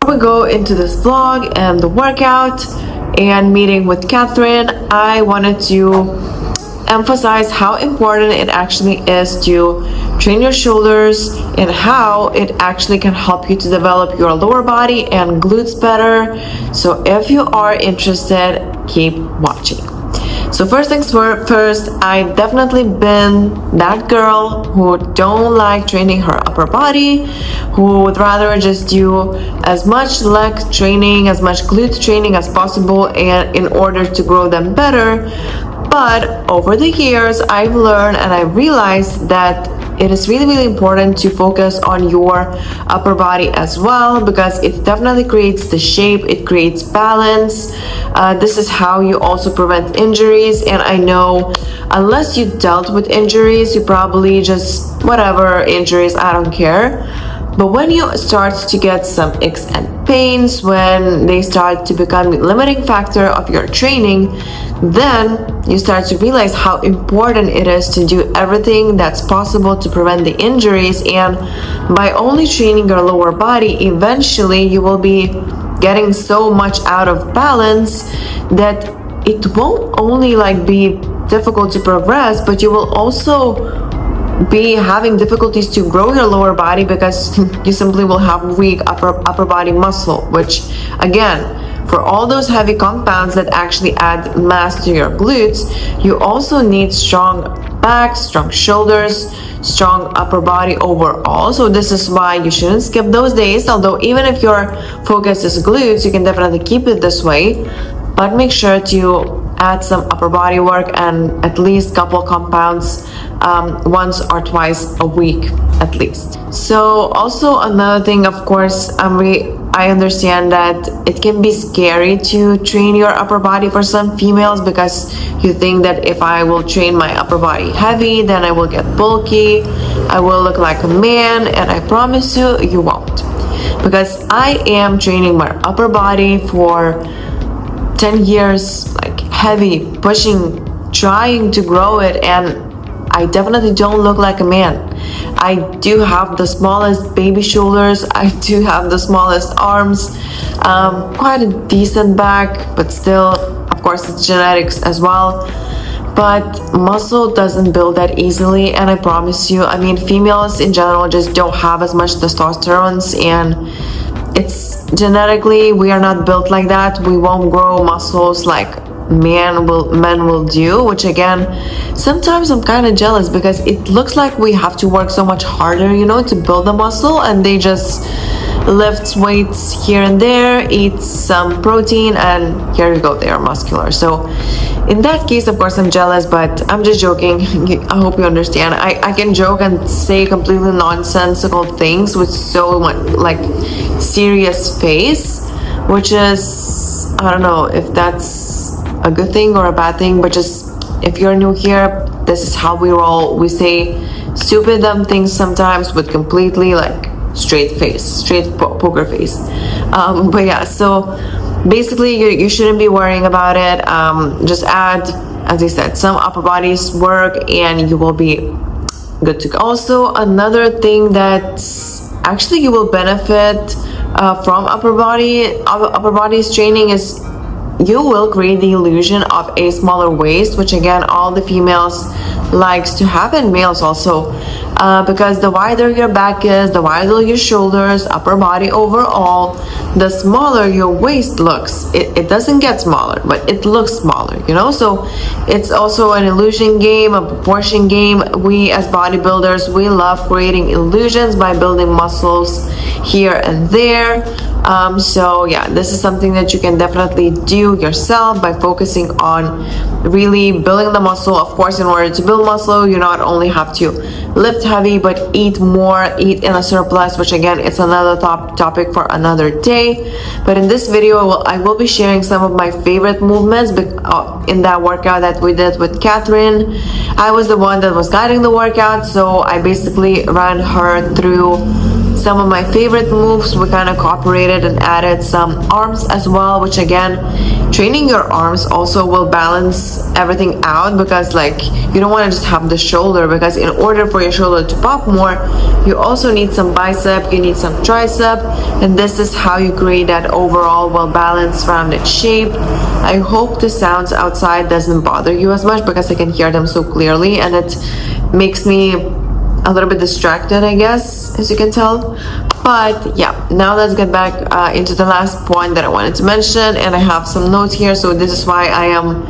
we go into this vlog and the workout and meeting with Kathryn, I wanted to emphasize how important it actually is to train your shoulders and how it actually can help you to develop your lower body and glutes better. So if you are interested, keep watching. So first things first, I've definitely been that girl who don't like training her upper body, who would rather just do as much leg training, as much glute training as possible, and in order to grow them better. But over the years, I've learned and I realized that it is really important to focus on your upper body as well, because it definitely creates the shape, it creates balance. This is how you also prevent injuries. And I know unless you dealt with injuries, you probably just whatever injuries, I don't care. But when you start to get some aches and pains, when they start to become a limiting factor of your training, then you start to realize how important it is to do everything that's possible to prevent the injuries. And by only training your lower body, eventually you will be getting so much out of balance that it won't only be difficult to progress, but you will also be having difficulties to grow your lower body, because you simply will have weak upper body muscle, which again, for all those heavy compounds that actually add mass to your glutes, you also need strong back, strong shoulders, strong upper body overall. So this is why you shouldn't skip those days. Although even if your focus is glutes, you can definitely keep it this way, but make sure to add some upper body work and at least couple compounds once or twice a week at least. So also another thing, of course, I understand that it can be scary to train your upper body for some females, because you think that if I will train my upper body heavy, then I will get bulky, I will look like a man, and I promise you, you won't. Because I am training my upper body for 10 years, heavy, pushing, trying to grow it, and I definitely don't look like a man. I do have the smallest baby shoulders, I do have the smallest arms, quite a decent back, but still, of course, it's genetics as well. But muscle doesn't build that easily, and I promise you, females in general just don't have as much testosterone, and it's genetically, we are not built like that. We won't grow muscles like men will do, which again, sometimes I'm kind of jealous, because it looks like we have to work so much harder, to build the muscle, and they just lift weights here and there, eat some protein, and here you go, they are muscular. So in that case, of course, I'm jealous, but I'm just joking. I hope you understand. I can joke and say completely nonsensical things with so much serious face, which is, I don't know if that's a good thing or a bad thing, but just if you're new here, this is how we roll. We say stupid dumb things sometimes with completely straight face, straight poker face. But yeah, so basically you shouldn't be worrying about it. Just add, as I said, some upper body's work and you will be good to go. Also, another thing that actually you will benefit from upper body's training is you will create the illusion of a smaller waist, which again, all the females likes to have, and males also, because the wider your back is, the wider your shoulders, upper body overall, the smaller your waist looks. It doesn't get smaller, but it looks smaller, so it's also an illusion game, a proportion game. We as bodybuilders, we love creating illusions by building muscles here and there. So yeah, this is something that you can definitely do yourself by focusing on really building the muscle. Of course, in order to build muscle, you not only have to lift heavy, but eat more, eat in a surplus, which again, it's another topic for another day. But in this video, I will be sharing some of my favorite movements in that workout that we did with Kathryn. I was the one that was guiding the workout, so I basically ran her through some of my favorite moves. We kind of cooperated and added some arms as well, which again, training your arms also will balance everything out, because like you don't want to just have the shoulder, because in order for your shoulder to pop more, you also need some bicep, you need some tricep, and this is how you create that overall well balanced rounded shape. I hope the sounds outside doesn't bother you as much, because I can hear them so clearly, and it makes me a little bit distracted, I guess, as you can tell. But yeah, now let's get back into the last point that I wanted to mention, and I have some notes here, so this is why I am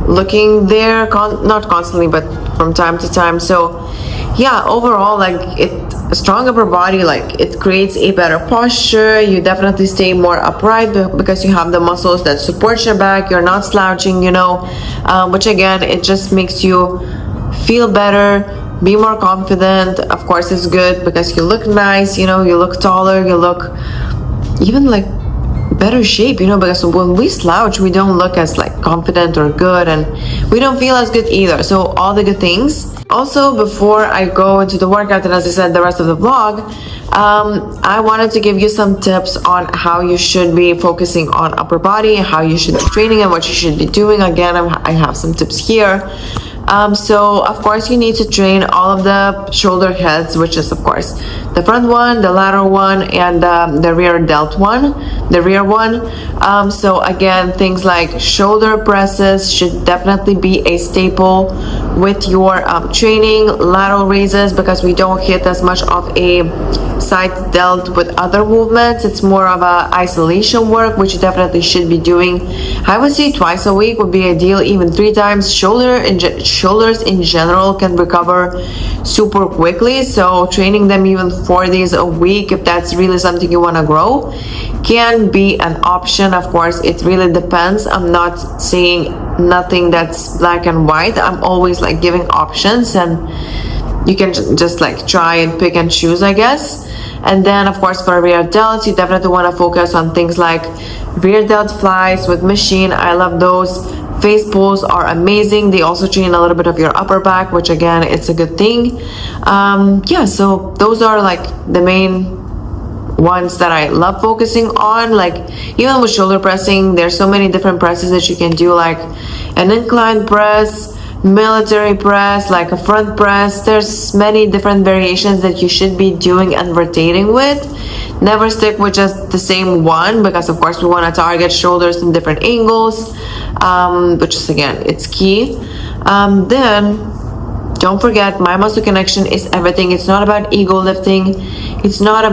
looking there, not constantly, but from time to time. So yeah, overall, like a strong upper body, like it creates a better posture. You definitely stay more upright because you have the muscles that support your back. You're not slouching, you know, which again, it just makes you feel better, be more confident. Of course, it's good because you look nice, you know, you look taller, you look even like better shape, you know, because when we slouch, we don't look as like confident or good, and we don't feel as good either. So all the good things. Also, before I go into the workout, and as I said, the rest of the vlog, I wanted to give you some tips on how you should be focusing on upper body, how you should be training, and what you should be doing. Again, I have some tips here. So of course you need to train all of the shoulder heads, which is of course the front one, the lateral one, and the rear delt one, the rear one. So again, things like shoulder presses should definitely be a staple with your training. Lateral raises, because we don't hit as much of a side delt with other movements. It's more of a isolation work, which you definitely should be doing. I would say twice a week would be ideal, even 3 times. Shoulders in general can recover super quickly, so training them even 4 days a week, if that's really something you want to grow, can be an option. Of course, it really depends. I'm not saying nothing that's black and white. I'm always like giving options, and you can just like try and pick and choose, I guess. And then of course for rear delts, you definitely want to focus on things like rear delt flies with machine. I love those. Face pulls are amazing. They also train a little bit of your upper back, which again, it's a good thing. Yeah, so those are like the main ones that I love focusing on. Like even with shoulder pressing, there's so many different presses that you can do, like an incline press, military press, like a front press. There's many different variations that you should be doing and rotating with. Never stick with just the same one, because of course we want to target shoulders in different angles, which is again, it's key. Then don't forget, my muscle connection is everything. It's not about ego lifting. It's not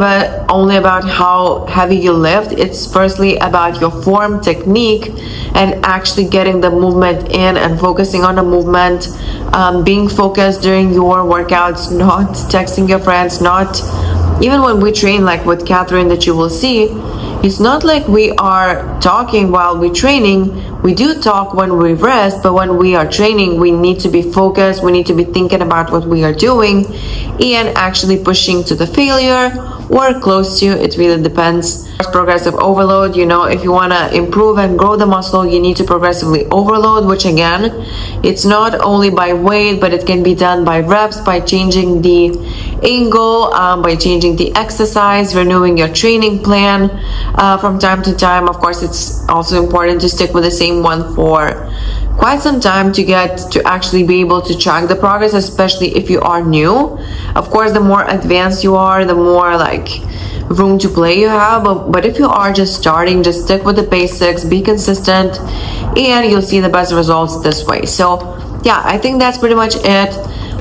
only about how heavy you lift. It's firstly about your form, technique, and actually getting the movement in and focusing on the movement, being focused during your workouts, not texting your friends, not even when we train like with Kathryn, that you will see, it's not like we are talking while we're training. We do talk when we rest, but when we are training, we need to be focused. We need to be thinking about what we are doing and actually pushing to the failure or close to. It really depends. Progressive overload, you know, if you want to improve and grow the muscle, you need to progressively overload, which again, it's not only by weight, but it can be done by reps, by changing the angle, by changing the exercise, renewing your training plan from time to time. Of course, it's also important to stick with the same one for quite some time to get to actually be able to track the progress, especially if you are new. Of course, the more advanced you are, the more like room to play you have, but if you are just starting, just stick with the basics, be consistent, and you'll see the best results this way. So yeah, I think that's pretty much it.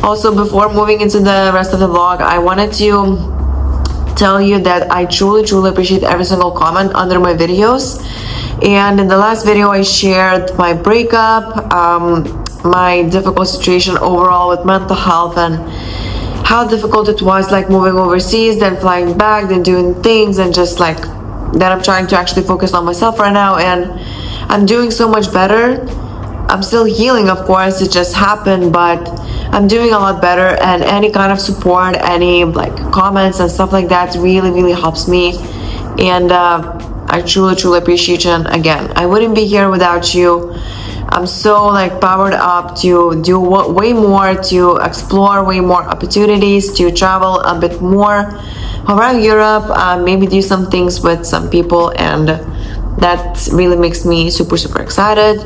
Also, before moving into the rest of the vlog, I wanted to tell you that I truly appreciate every single comment under my videos. And in the last video, I shared my breakup, my difficult situation overall with mental health, and how difficult it was, like moving overseas, then flying back, then doing things, and just like that I'm trying to actually focus on myself right now, and I'm doing so much better. I'm still healing, of course, it just happened, but I'm doing a lot better, and any kind of support, any like comments and stuff like that really helps me, and I truly appreciate you. And again, I wouldn't be here without you. I'm so like powered up to do way more, to explore way more opportunities, to travel a bit more, around Europe, maybe do some things with some people, and that really makes me super excited.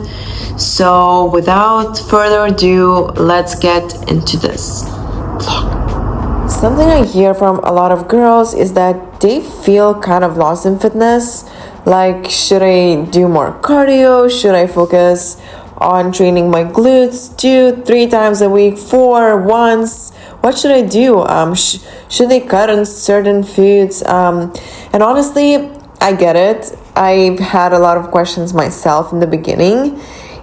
So without further ado, let's get into this vlog. Something I hear from a lot of girls is that they feel kind of lost in fitness. Like, should I do more cardio? Should I focus on training my glutes 2-3 times a week, 4 once? What should I do? Should they cut on certain foods? And honestly, I get it. I've had a lot of questions myself in the beginning,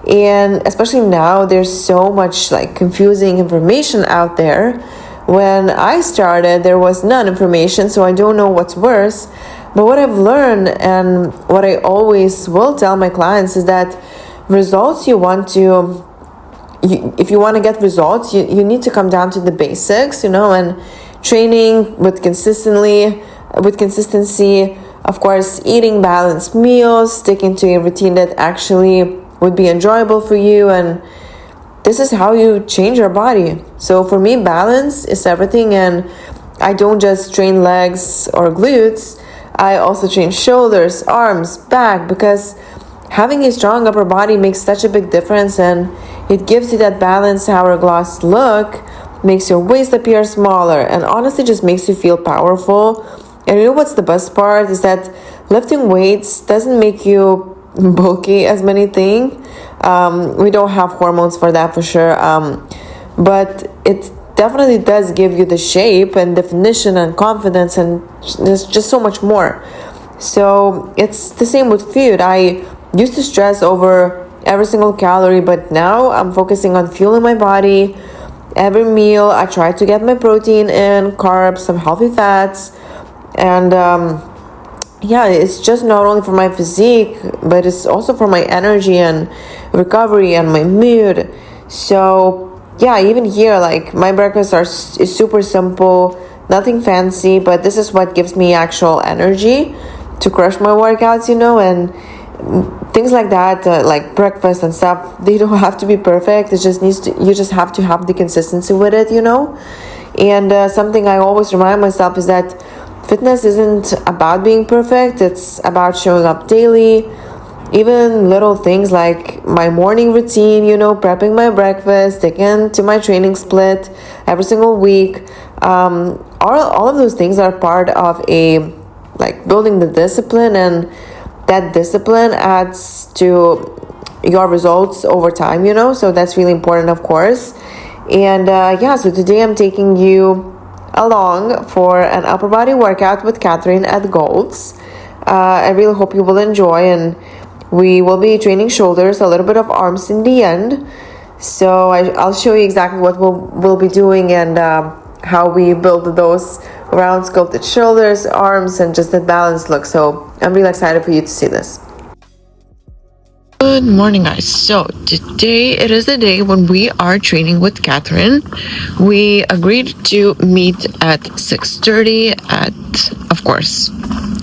and especially now there's so much like confusing information out there. When I started, there was none information, so I don't know what's worse. But what I've learned, and what I always will tell my clients, is that results if you want to get results, you need to come down to the basics, and training with consistency, of course, eating balanced meals, sticking to a routine that actually would be enjoyable for you, and this is how you change your body. So for me, balance is everything, and I don't just train legs or glutes, I also train shoulders, arms, back, because having a strong upper body makes such a big difference, and it gives you that balanced hourglass look, makes your waist appear smaller, and honestly just makes you feel powerful. And you know what's the best part is that lifting weights doesn't make you bulky, as many think. We don't have hormones for that for sure, but it definitely does give you the shape and definition and confidence, and there's just so much more. So it's the same with food. I used to stress over every single calorie, but now I'm focusing on fueling my body. Every meal I try to get my protein in, carbs, some healthy fats, and it's just not only for my physique, but it's also for my energy and recovery and my mood. So even here, like, my breakfasts is super simple, nothing fancy, but this is what gives me actual energy to crush my workouts, and things like that, like breakfast and stuff, they don't have to be perfect. You just have to have the consistency with it, And something I always remind myself is that fitness isn't about being perfect. It's about showing up daily. Even little things like my morning routine, prepping my breakfast, sticking to my training split every single week. All of those things are part of building the discipline, and that discipline adds to your results over time, so that's really important, of course. And so today I'm taking you along for an upper body workout with Kathryn at Gold's. I really hope you will enjoy, and we will be training shoulders, a little bit of arms in the end. So I'll show you exactly what we'll be doing, and how we build those round sculpted shoulders, arms, and just that balanced look. So I'm really excited for you to see this. Good morning, guys. So today it is the day when we are training with Kathryn. We agreed to meet at 6:30 at, of course,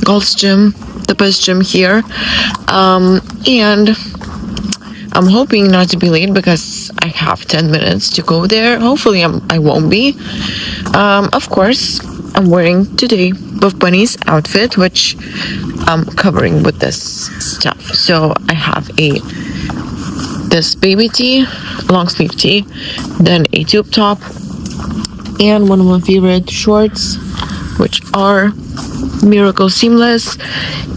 Gold's Gym, the best gym here. And I'm hoping not to be late because I have 10 minutes to go there. Hopefully I won't be. Of course, I'm wearing today Buff Bunny's outfit, which I'm covering with this stuff. So I have this baby tee, long sleeve tee, then a tube top, and one of my favorite shorts, which are Miracle Seamless,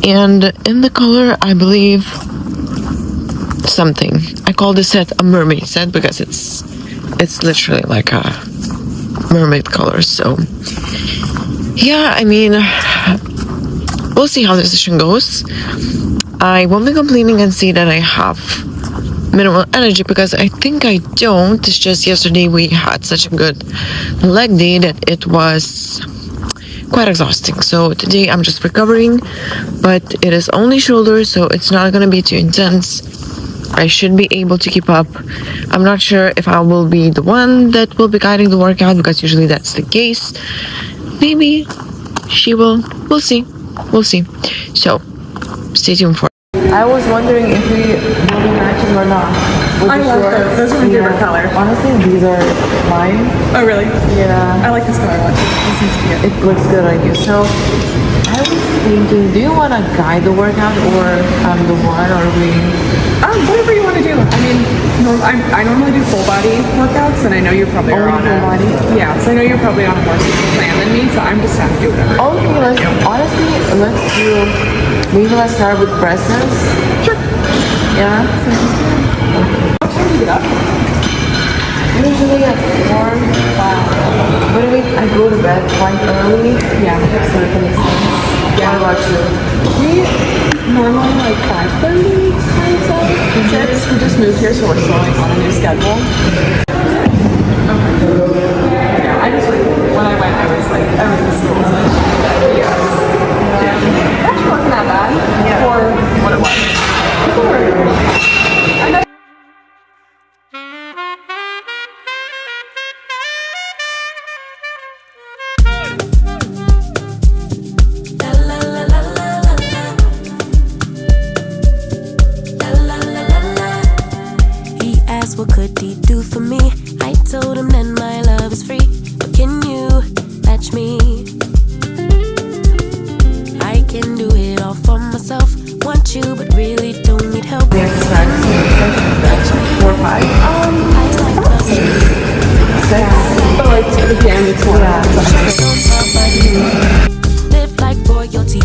and in the color, I believe, something. I call this set a mermaid set because it's literally like a mermaid color. So we'll see how the session goes. I won't be complaining and say that I have minimal energy, because I think I don't. It's just yesterday we had such a good leg day that it was quite exhausting. So today I'm just recovering, but it is only shoulders, so it's not going to be too intense. I should be able to keep up. I'm not sure if I will be the one that will be guiding the workout, because usually that's the case. Maybe she will. We'll see. So stay tuned for it. I was wondering if we will be matching or not. I love those. Those are my favorite color. Honestly, these are mine. Oh, really? Yeah. I like this color one. This is cute. It looks good on you. So I was thinking, do you want to guide the workout or the one, or we? Whatever you want to do. I mean, I normally do full body workouts, and I know you probably are on full body? Yeah, so I know you're probably on a more plan than me, so I'm just trying to do whatever. Okay, let's do. Maybe let's start with presses. Sure. Yeah. What time do you get up? Usually at 4, 5. But I go to bed quite early. Yeah. So it makes sense. Yeah. What about you? We normally like 5:30, I'd say. 6. We just moved here, so we're still like on a new schedule. Yeah, I just when I went, I was in school, so I just did that videos. It actually wasn't that bad for what it was. People were. I know. What could he do for me? I told him that my love is free. But can you match me? I can do it all for myself. Want you, but really don't need help. The exercise. 4, 5. I like love. 6. But like again, it's one. Live like royalty.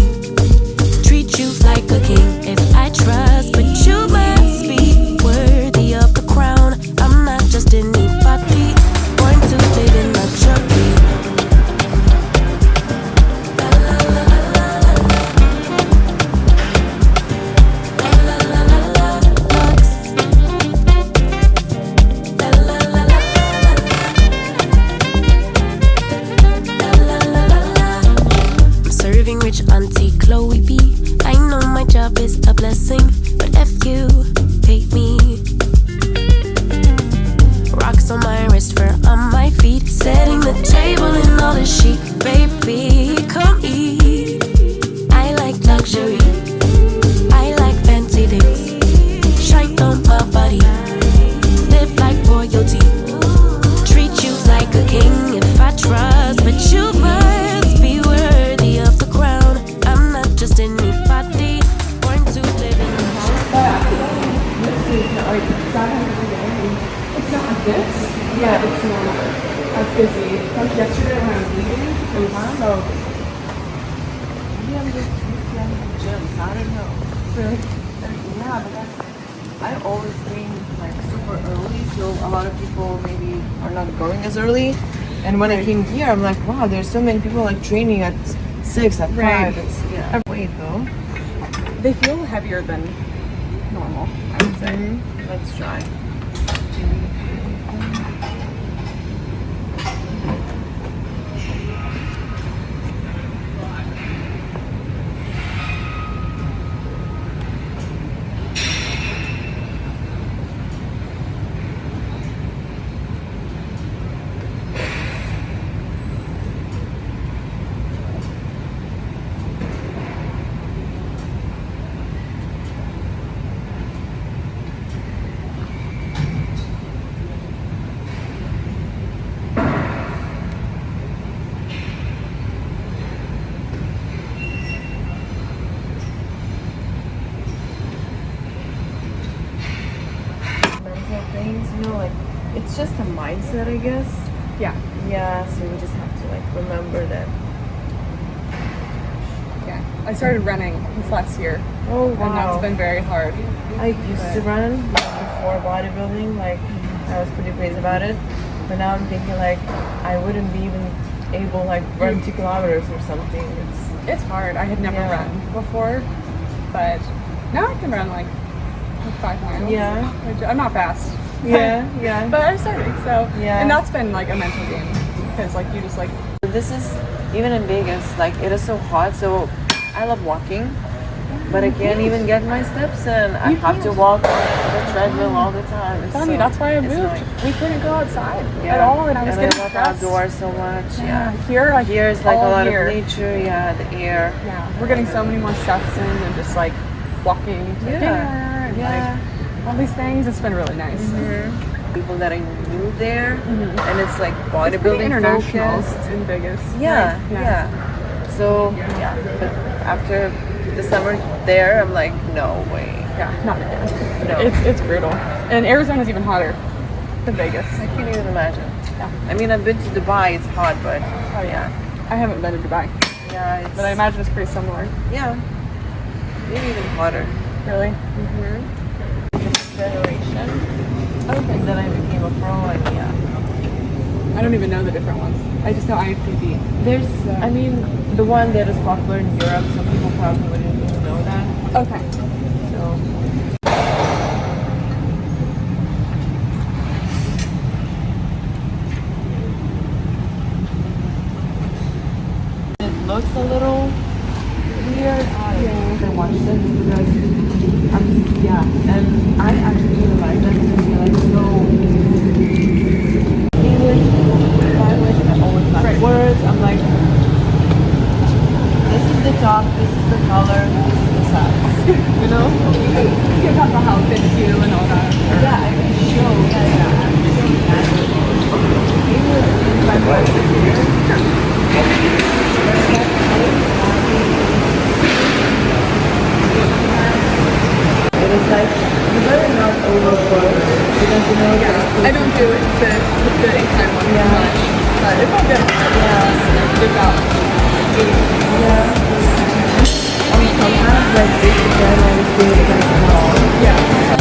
Treat you like a king. If I trust, but you must be worthy of the crown. I'm not just anybody. Born to live in luxury. I'm serving rich Auntie Chloe B. I know my job is a blessing, but if you hate me. Rocks on my wrist, fur on my feet. Setting the table in all the chic. Baby, come eat. I like luxury. I like fancy things. Shine on my body. Live like royalty. Treat you like a king if I trust. But you must be worthy of the crown. I'm not just anybody. Born to live in It's not like this. Yeah, it's normal. I was busy. Like yesterday when I was leaving, it was so busy. Maybe I'm just used to gyms. I don't know. Really? Yeah, because I've always been like super early, so a lot of people maybe are not going as early. And when I came here, I'm like, wow, there's so many people like training at 6, at 5. Right. It's weight though. They feel heavier than normal, I would say. Let's try. Things, you know, like it's just a mindset, I guess. Yeah. Yeah, so we just have to like remember that. Yeah. I started running this last year. Oh wow. And that's been very hard. I used to run before bodybuilding, like I was pretty crazy about it. But now I'm thinking like I wouldn't be even able like run 2 kilometers or something. It's hard. I had never run before, but now I can run like 5 miles. Yeah. Which, I'm not fast. Yeah. But I'm starting, so Yeah. and that's been like a mental game because like you just like This is even in Vegas, like it is so hot, so I love walking, but I can't even get my steps in. I have to walk on the treadmill all the time. It's telling you, that's why I moved. annoying. We couldn't go outside at all, and I was getting love stressed. outdoors so much. Yeah. Here Here's like a all lot year. of nature. Yeah, the air. Yeah, we're getting so many more steps in and just like walking to dinner and like all these things. It's been really nice. People that I knew there, and it's like Pretty bodybuilding international focused. in Vegas. Yeah, Right? yeah. So yeah, but after the summer there, I'm like, no way. Yeah, not again. No. It's brutal. And Arizona's even hotter than Vegas. I can't even imagine. Yeah. I mean, I've been to Dubai. It's hot, but Oh yeah. I haven't been to Dubai, yeah, it's, but I imagine it's pretty similar. yeah, maybe even hotter. Really? Generation. Okay. And then I became a pro, and yeah. I don't even know the different ones. I just know IFBB. There's, I mean, the one that is popular in Europe. Some people probably wouldn't even know that. Okay. So. It looks a little weird. I can watch this because and I actually really like that because they're like so English, Spanish, and I always like words. I'm like, this is the top, this is the color, this is the size. You know? You can talk about how it fits you and all that. Yeah, I can show. Yeah. English is my question here. It is like you better not overwork because you know I don't do it the anytime one Yeah. much, but it's all good. It's out. I mean sometimes like big design and big like small. Yeah.